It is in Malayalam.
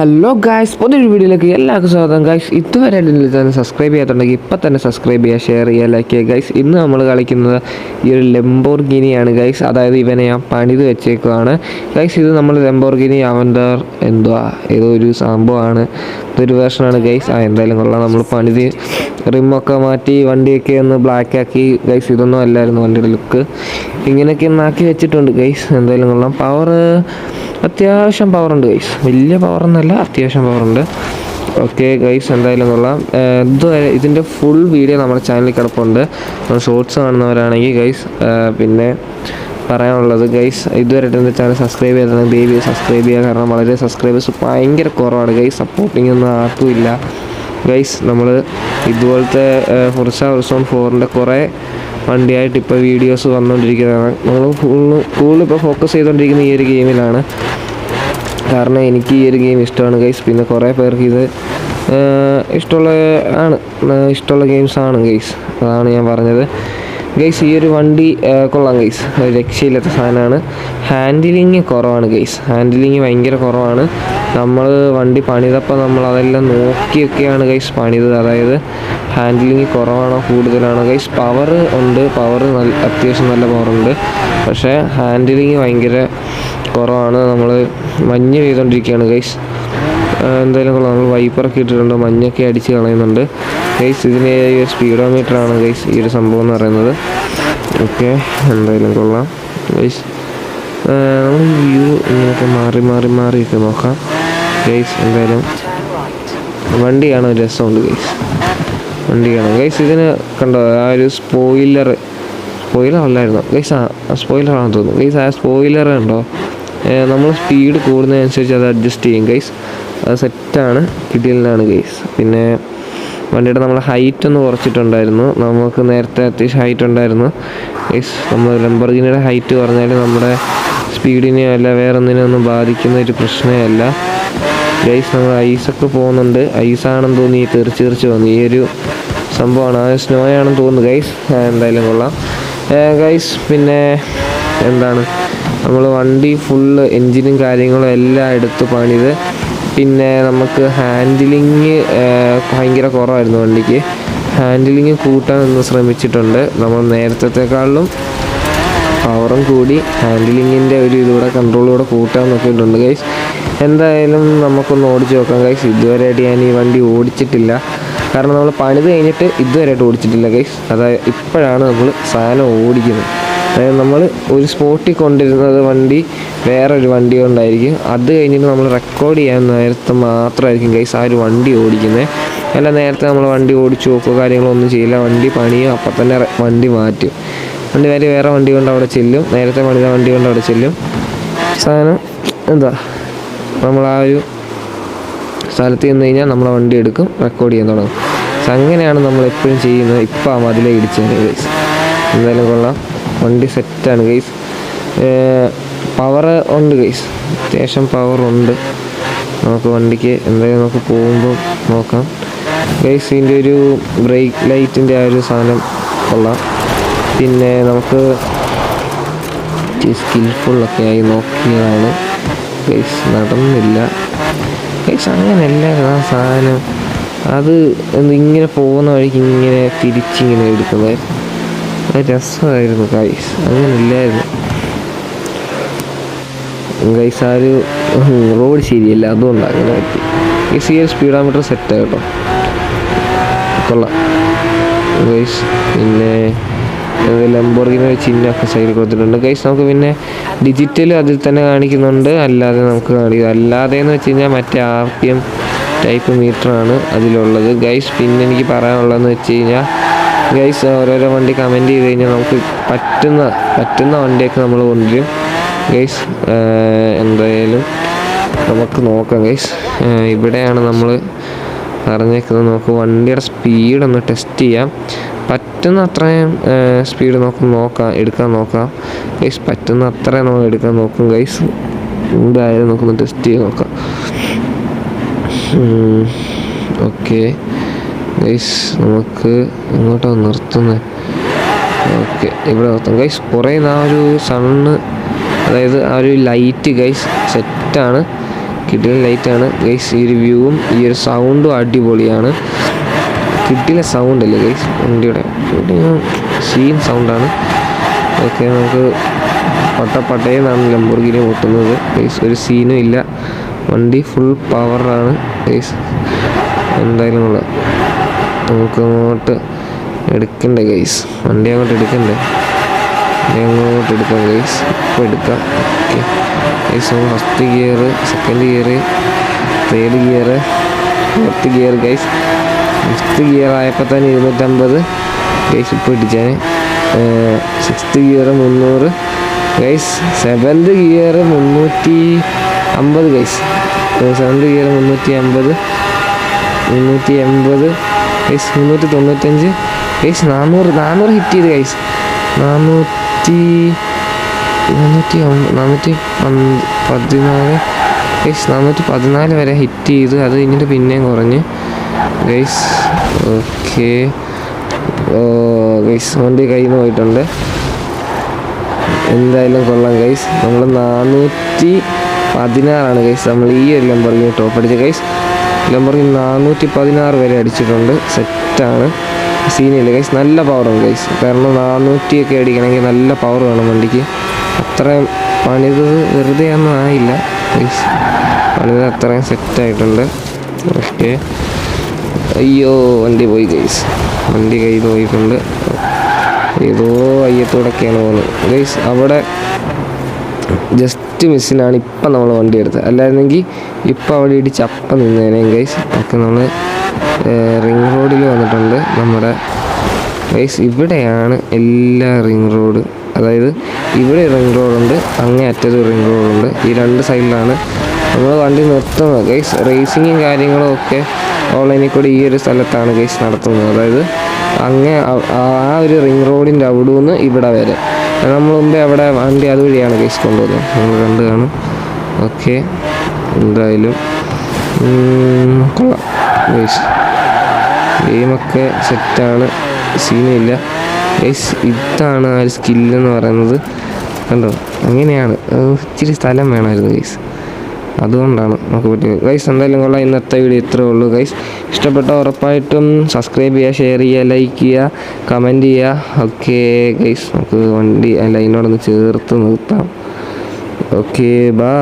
ഹലോ ഗായ്സ്, പുതിയൊരു വീഡിയോയിലേക്ക് എല്ലാവർക്കും സ്വാഗതം. ഗായ്സ്, ഇതുവരെ തന്നെ സബ്സ്ക്രൈബ് ചെയ്യാത്തുണ്ടെങ്കിൽ ഇപ്പം തന്നെ സബ്സ്ക്രൈബ് ചെയ്യുക, ഷെയർ ചെയ്യുക, ലൈക്ക് ചെയ്യുക. ഗായ്സ്, ഇന്ന് നമ്മൾ കളിക്കുന്നത് ഈ ഒരു ലംബോർഗിനിയാണ് ഗായ്സ്. അതായത് ഇവനെ ഞാൻ പണിത് വെച്ചേക്കുവാണ് ഗായ്സ്. ഇത് നമ്മൾ ലംബോർഗിനി അവൻ്റർ ഏതോ ഒരു സംഭവമാണ്, ഇതൊരു വേർഷനാണ് ഗായ്സ്. എന്തായാലും കൊള്ളാം. നമ്മൾ പണിത് റിമ്മൊക്കെ മാറ്റി വണ്ടിയൊക്കെ ഒന്ന് ബ്ലാക്ക് ആക്കി ഗൈസ്. ഇതൊന്നും അല്ലായിരുന്നു വണ്ടിയുടെ ലുക്ക്, ഇങ്ങനെയൊക്കെ ഒന്നാക്കി വെച്ചിട്ടുണ്ട് ഗൈസ്. എന്തായാലും കൊള്ളാം. അത്യാവശ്യം പവറുണ്ട് ഗൈസ്, വലിയ പവറൊന്നുമല്ല, അത്യാവശ്യം പവറുണ്ട്. ഓക്കെ ഗൈസ്, എന്തായാലും കൊള്ളാം. ഇതിൻ്റെ ഫുൾ വീഡിയോ നമ്മുടെ ചാനലിൽ കിടപ്പുണ്ട്. ഷോർട്സ് കാണുന്നവരാണെങ്കിൽ ഗൈസ്. പിന്നെ പറയാനുള്ളത് ഗൈസ്, ഇതുവരെ എൻ്റെ ചാനൽ സബ്സ്ക്രൈബ് ചെയ്തിട്ടുണ്ടെങ്കിൽ ദയവ് സബ്സ്ക്രൈബ് ചെയ്യുക. കാരണം വളരെ സബ്സ്ക്രൈബേഴ്സ് ഭയങ്കര കുറവാണ് ഗൈസ്. സപ്പോർട്ടിങ് ഒന്നും ആർക്കും ഇല്ല ഗൈസ്. നമ്മൾ ഇതുപോലത്തെ ഫോർസ ഹൊറൈസൺ 4ൻ്റെ കുറേ വണ്ടിയായിട്ട് ഇപ്പോൾ വീഡിയോസ് വന്നുകൊണ്ടിരിക്കുന്നതാണ്. നമ്മൾ കൂടുതലിപ്പോൾ ഫോക്കസ് ചെയ്തുകൊണ്ടിരിക്കുന്ന ഈ ഒരു ഗെയിമിലാണ്. കാരണം എനിക്ക് ഈ ഒരു ഗെയിം ഇഷ്ടമാണ് ഗൈസ്. പിന്നെ കുറേ പേർക്ക് ഇത് ഇഷ്ടമുള്ള ഗെയിംസാണ് ഗൈസ്. അതാണ് ഞാൻ പറഞ്ഞത് ഗൈസ്. ഈ ഒരു വണ്ടി കൊള്ളാം ഗൈസ്, രക്ഷയില്ലാത്ത സാധനമാണ്. ഹാൻഡിലിങ് കുറവാണ് ഗൈസ്, ഹാൻഡിലിങ് ഭയങ്കര കുറവാണ്. നമ്മൾ വണ്ടി പണിതപ്പോൾ നമ്മളതെല്ലാം നോക്കിയൊക്കെയാണ് ഗൈസ് പണിതത്. അതായത് ഹാൻഡിലിങ് കുറവാണോ കൂടുതലാണോ ഗൈസ്. പവർ ഉണ്ട്, അത്യാവശ്യം നല്ല പവറുണ്ട്. പക്ഷേ ഹാൻഡിലിങ് ഭയങ്കര കുറവാണ്. നമ്മൾ മഞ്ഞ് പെയ്തുകൊണ്ടിരിക്കുകയാണ് ഗൈസ്. എന്തായാലും കൊള്ളാം. നമ്മൾ വൈപ്പറൊക്കെ ഇട്ടിട്ടുണ്ട്, മഞ്ഞൊക്കെ അടിച്ച് കളയുന്നുണ്ട് ഗൈസ്. ഇതിന് സ്പീഡോമീറ്ററാണ് ഗൈസ് ഈ ഒരു സംഭവം എന്ന് പറയുന്നത്. ഓക്കെ, എന്തായാലും കൊള്ളാം ഗൈസ്. നമ്മൾ വ്യൂ ഇങ്ങനെയൊക്കെ മാറിയൊക്കെ നോക്കാം ഗൈസ്. എന്തായാലും വണ്ടിയാണ് ഒരു രസമുണ്ട് ഗൈസ്, വണ്ടിയാണ് ഗൈസ്. ഇതിന് കണ്ടോ ആ ഒരു സ്പോയിലർ അല്ലായിരുന്നു ഗൈസ്, സ്പോയിലറാണെന്ന് തോന്നുന്നു ഗൈസ്. ആ സ്പോയിലർ ഉണ്ടോ, നമ്മൾ സ്പീഡ് കൂടുന്നതനുസരിച്ച് അത് അഡ്ജസ്റ്റ് ചെയ്യും ഗൈസ്. അത് സെറ്റാണ്, കിടിലനാണ് ഗൈസ്. പിന്നെ വണ്ടിയുടെ നമ്മൾ ഹൈറ്റ് ഒന്ന് കുറച്ചിട്ടുണ്ടായിരുന്നു. നമുക്ക് നേരത്തെ അത്യാവശ്യം ഹൈറ്റ് ഉണ്ടായിരുന്നു ഗൈസ്. നമ്മൾ ലംബോർഗിനിയുടെ ഹൈറ്റ് കുറഞ്ഞാൽ നമ്മുടെ സ്പീഡിനെയോ അല്ല വേറെ ഒന്നിനൊന്നും ബാധിക്കുന്ന ഒരു പ്രശ്നമേ അല്ല ഗൈസ്. നമ്മൾ ഐസൊക്കെ പോകുന്നുണ്ട്, ഐസാണെന്ന് തോന്നി, തെറിച്ച് വന്നു. ഈ ഒരു സംഭവമാണ്, ആ സ്നോ ആണെന്ന് തോന്നുന്നു ഗൈസ്. എന്തായാലും കൊള്ളാം ഗൈസ്. പിന്നെ എന്താണ്, നമ്മൾ വണ്ടി ഫുള്ള് എൻജിനും കാര്യങ്ങളും എല്ലാം എടുത്ത് പണിത്. പിന്നെ നമുക്ക് ഹാൻഡിലിങ് ഭയങ്കര കുറവായിരുന്നു വണ്ടിക്ക്. ഹാൻഡിലിങ് കൂട്ടാനൊന്ന് ശ്രമിച്ചിട്ടുണ്ട്. നമ്മൾ നേരത്തെക്കാളിലും പവറും കൂടി ഹാൻഡിലിങ്ങിൻ്റെ ഒരു ഇതിലൂടെ കൺട്രോളിലൂടെ കൂട്ടാൻ നോക്കിയിട്ടുണ്ട് ഗൈസ്. എന്തായാലും നമുക്കൊന്ന് ഓടിച്ച് നോക്കാം ഗൈസ്. ഇതുവരെയായിട്ട് ഞാൻ ഈ വണ്ടി ഓടിച്ചിട്ടില്ല, കാരണം നമ്മൾ പണിത് കഴിഞ്ഞിട്ട് ഇതുവരെയായിട്ട് ഓടിച്ചിട്ടില്ല ഗൈസ്. അതായത് ഇപ്പോഴാണ് നമ്മൾ സാധനം ഓടിക്കുന്നത്. അതായത് നമ്മൾ ഒരു സ്പോട്ടിൽ കൊണ്ടിരുന്നത് വണ്ടി വേറൊരു വണ്ടി കൊണ്ടായിരിക്കും. അത് കഴിഞ്ഞിട്ട് നമ്മൾ റെക്കോർഡ് ചെയ്യാൻ നേരത്തെ മാത്രമായിരിക്കും ഗൈസ് ആ ഒരു വണ്ടി ഓടിക്കുന്നത്. അല്ല നേരത്തെ നമ്മൾ വണ്ടി ഓടിച്ച് നോക്കുക കാര്യങ്ങളൊന്നും ചെയ്യില്ല. വണ്ടി പണിയും അപ്പം തന്നെ വണ്ടി മാറ്റും. വേറെ വണ്ടി കൊണ്ട് അവിടെ ചെല്ലും, നേരത്തെ പണിത വണ്ടി കൊണ്ട് അവിടെ ചെല്ലും. സാധനം നമ്മൾ ആ ഒരു സ്ഥലത്ത് ചെന്ന് കഴിഞ്ഞാൽ നമ്മളെ വണ്ടി എടുക്കും, റെക്കോർഡ് ചെയ്യാൻ തുടങ്ങും. അങ്ങനെയാണ് നമ്മൾ എപ്പോഴും ചെയ്യുന്നത്. ഇപ്പം ആ മതിലേ ഇടിച്ചാണ് ഗൈസ്. എന്തായാലും കൊള്ളാം, വണ്ടി സെറ്റാണ് ഗൈസ്. പവർ ഉണ്ട് ഗൈസ്, അത്യാവശ്യം പവറുണ്ട് നമുക്ക് വണ്ടിക്ക്. എന്തായാലും നമുക്ക് പോകുമ്പോൾ നോക്കാം ഗൈസ്. ഇതിൻ്റെ ഒരു ബ്രേക്ക് ലൈറ്റിൻ്റെ ആ ഒരു സാധനം കൊള്ളാം. പിന്നെ നമുക്ക് സ്കിൽഫുള്ളൊക്കെ ആയി നോക്കിയതാണ് ഗൈസ്, നടന്നില്ല ഗൈസ്. അങ്ങനെയല്ലായിരുന്നു ആ സാധനം. അത് ഇങ്ങനെ പോകുന്ന വഴിക്ക് ഇങ്ങനെ തിരിച്ചിങ്ങനെ എടുക്കുന്നതായിരുന്നു, അത് രസമായിരുന്നു ഗൈസ്. അങ്ങനെയില്ലായിരുന്നു ഗൈസ്. ആ ഒരു റോഡ് ശരിയല്ല, അതുകൊണ്ട് അങ്ങനെ പറ്റി ഗൈസ്. ഈ ഒരു സ്പീഡോമീറ്റർ സെറ്റാണ് കേട്ടോ, കൊള്ളാം ഗൈസ്. പിന്നെ ലംബോർഗിനി ചിഹ്നമൊക്കെ സൈഡിൽ കൊടുത്തിട്ടുണ്ട് ഗൈസ്. നമുക്ക് പിന്നെ ഡിജിറ്റൽ അതിൽ തന്നെ കാണിക്കുന്നുണ്ട്, അല്ലാതെ നമുക്ക് അല്ലാതെ എന്ന് വെച്ച് കഴിഞ്ഞാൽ മറ്റേ RPM ടൈപ്പ് മീറ്ററാണ് അതിലുള്ളത് ഗൈസ്. പിന്നെ എനിക്ക് പറയാനുള്ളതെന്ന് വെച്ച് കഴിഞ്ഞാൽ ഗൈസ്, ഓരോരോ വണ്ടി കമൻറ്റ് ചെയ്ത് കഴിഞ്ഞാൽ നമുക്ക് പറ്റുന്ന വണ്ടിയൊക്കെ നമ്മൾ കൊണ്ടുവരും ഗൈസ്. എന്തായാലും നമുക്ക് നോക്കാം ഗൈസ്. ഇവിടെയാണ് നമ്മൾ പറഞ്ഞേക്കുന്നത്. നമുക്ക് വണ്ടിയുടെ സ്പീഡൊന്ന് ടെസ്റ്റ് ചെയ്യാം. പറ്റുന്ന അത്രയും സ്പീഡ് എടുക്കാൻ നോക്കാം ഗൈസ്. പറ്റുന്ന അത്രയും നമ്മൾ എടുക്കാൻ നോക്കും ഗൈസ്. എന്തായാലും നമുക്കൊന്ന് ടെസ്റ്റ് ചെയ്ത് നോക്കാം. ഓക്കെ ഗൈസ്, നമുക്ക് എങ്ങോട്ടാണ് നിർത്തുന്നത്? ഓക്കെ, ഇവിടെ നിർത്താം ഗൈസ്. കുറേ ആ ഒരു സണ്ണ്, അതായത് ആ ഒരു ലൈറ്റ് ഗൈസ് സെറ്റാണ് കിട്ടിയ ലൈറ്റാണ് ഗൈസ്. ഈ ഒരു വ്യൂവും ഈ ഒരു സൗണ്ടും അടിപൊളിയാണ്. കിട്ടിയ സൗണ്ട് അല്ലേ ഗൈസ് വണ്ടിയുടെ സീൻ സൗണ്ടാണ്. ഓക്കെ, നമുക്ക് പട്ടയെന്നാണ് ലംബോർഗിനി പൊട്ടുന്നത് ഗൈസ്. ഒരു സീനും ഇല്ല, വണ്ടി ഫുൾ പവറാണ് ഗൈസ്. എന്തായാലും നമുക്ക് അങ്ങോട്ട് എടുക്കണ്ടേ ഗൈസ്, വണ്ടി അങ്ങോട്ട് എടുക്കണ്ടേ, അങ്ങോട്ട് എടുക്കാം ഗൈസ്. ഇപ്പോൾ എടുക്കാം. Okay guys, first gear, second gear, third gear, fourth gear guys. Fifth gear ആയപ്പോൾ തന്നെ 250 ഗൈസ്. ഇപ്പോൾ ഇടിച്ചാൽ sixth gear 300 guys. Seventh gear 350 guys. Seventh gear 380 guys. 395 guys. 400 hit ചെയ്ത് ഗൈസ്. 414 ഗൈസ്. 414 വരെ ഹിറ്റ് ചെയ്ത്, അത് കഴിഞ്ഞിട്ട് പിന്നെയും കുറഞ്ഞ് ഗൈസ്. ഓക്കെ ഗൈസ്, വണ്ടി കയ്യിൽ നിന്ന് പോയിട്ടുണ്ട്. എന്തായാലും കൊള്ളാം ഗൈസ്. നമ്മൾ 416 ഗൈസ് നമ്മൾ ഈ ഒരു ലംബോർഗിനി ടോപ്പ് അടിച്ച ഗൈസ്. ലംബോർഗിനി 416 വരെ അടിച്ചിട്ടുണ്ട്. സെറ്റാണ്, സീനില്ല ഗൈസ്. നല്ല പവറാണ് ഗൈസ്. കാരണം 400 ഒക്കെ അടിക്കണമെങ്കിൽ നല്ല പവർ വേണം വണ്ടിക്ക്. അത്രയും പണിതത് വെറുതെ ഒന്നും ആയില്ല ഗൈസ്, പണിത് അത്രയും സെറ്റായിട്ടുണ്ട്. ഓക്കെ, അയ്യോ വണ്ടി പോയി ഗൈസ്, വണ്ടി കയ്യിൽ പോയിട്ടുണ്ട്. ഏതോ അയ്യത്തോടൊക്കെയാണ് പോകുന്നത് ഗൈസ്. അവിടെ ജസ്റ്റ് മിസ്സിനാണ് ഇപ്പം നമ്മൾ വണ്ടി എടുത്തത്. അല്ലായിരുന്നെങ്കിൽ ഇപ്പം അവിടെ ഇടിച്ച് അപ്പം നിന്നേനെ ഗൈസ്. ഒക്കെ നമ്മൾ റിംഗ് റോഡിൽ വന്നിട്ടുണ്ട് നമ്മുടെ ഗൈസ്. ഇവിടെയാണ് എല്ലാ റിംഗ് റോഡ്, അതായത് ഇവിടെ റിംഗ് റോഡുണ്ട്, അങ്ങേ അറ്റത്ത് റിംഗ് റോഡുണ്ട്. ഈ രണ്ട് സൈഡിലാണ് നമ്മൾ വണ്ടി നിർത്തുന്നത് ഗൈസ്. റേസിങ്ങും കാര്യങ്ങളും ഒക്കെ ഓൺലൈനിൽ കൂടി ഈ ഒരു സ്ഥലത്താണ് ഗൈസ് നടത്തുന്നത്. അതായത് അങ്ങേ ആ ഒരു റിംഗ് റോഡിൻ്റെ അവിടെ നിന്ന് ഇവിടെ വരെ നമ്മൾ മുമ്പേ അവിടെ വണ്ടി അതുവഴിയാണ് ഗൈസ് കൊണ്ടുപോകുന്നത്. നമ്മൾ കണ്ട് കാണും. ഓക്കെ, എന്തായാലും കൊള്ളാം ഗൈസ്. ഗെയിമൊക്കെ സെറ്റാണ്, സീനില്ല ഗൈസ്. ഇതാണ് ആ ഒരു സ്കില്ലെന്ന് പറയുന്നത്. കണ്ടോ, അങ്ങനെയാണ്. ഇച്ചിരി സ്ഥലം വേണമായിരുന്നു ഗൈസ്, അതുകൊണ്ടാണ് നമുക്ക് പറ്റിയത് ഗൈസ്. എന്തായാലും കൊള്ളാം. ഇന്നത്തെ വീഡിയോ ഇത്രേ ഉള്ളൂ ഗൈസ്. ഇഷ്ടപ്പെട്ട ഉറപ്പായിട്ടും സബ്സ്ക്രൈബ് ചെയ്യുക, ഷെയർ ചെയ്യുക, ലൈക്ക് ചെയ്യുക, കമൻറ്റ് ചെയ്യുക. ഓക്കെ ഗൈസ്, നമുക്ക് വണ്ടി ലൈനോടൊന്ന് ചേർത്ത് നിർത്താം. Okay, by.